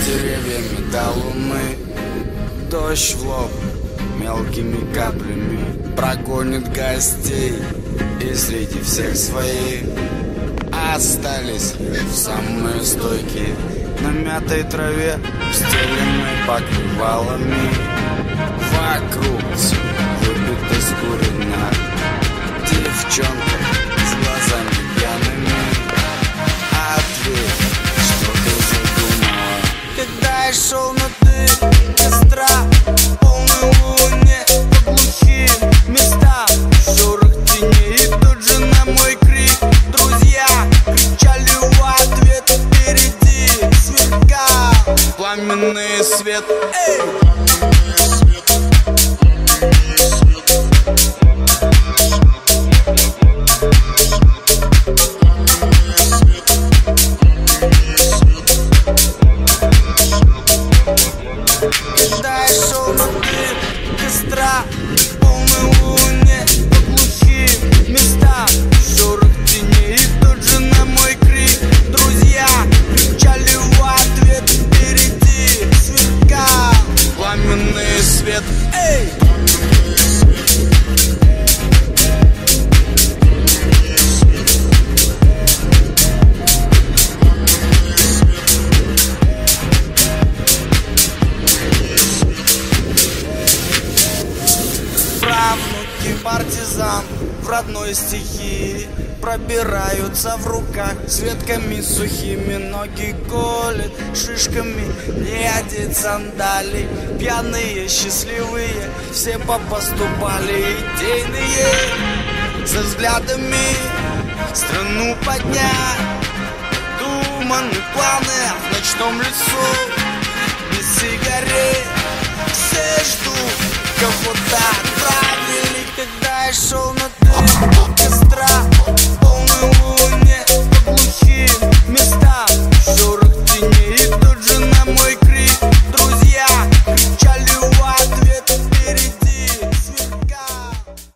деревьями до луны. Дождь в лоб мелкими каплями прогонит гостей, и среди всех своих остались лишь самые стойкие на мятой траве, стеленной покрывалами. Вокруг все выбито скурено, девчонка с глазами пьяными. Ответь, что ты задумала, когда я шел на дым костра, полной луне, по глухим местам, шорох теней. И тут же на мой крик друзья кричали в ответ: впереди сверкал пламенный свет. Эй! Когда я шел на дым костра, полной луне, по глухим местам, шорох теней. И тут же на мой крик друзья кричали в ответ: впереди сверкал пламенный свет. Эй! Правнуки партизан в родной стихии пробираются в руках с ветками сухими, ноги колят шишками, не одеть сандалий. Пьяные, счастливые, все попоступали, идейные, со взглядами страну поднять. Думаны планы в ночном лесу, без сигарет все ждут, кого-то отправили. Когда я шел на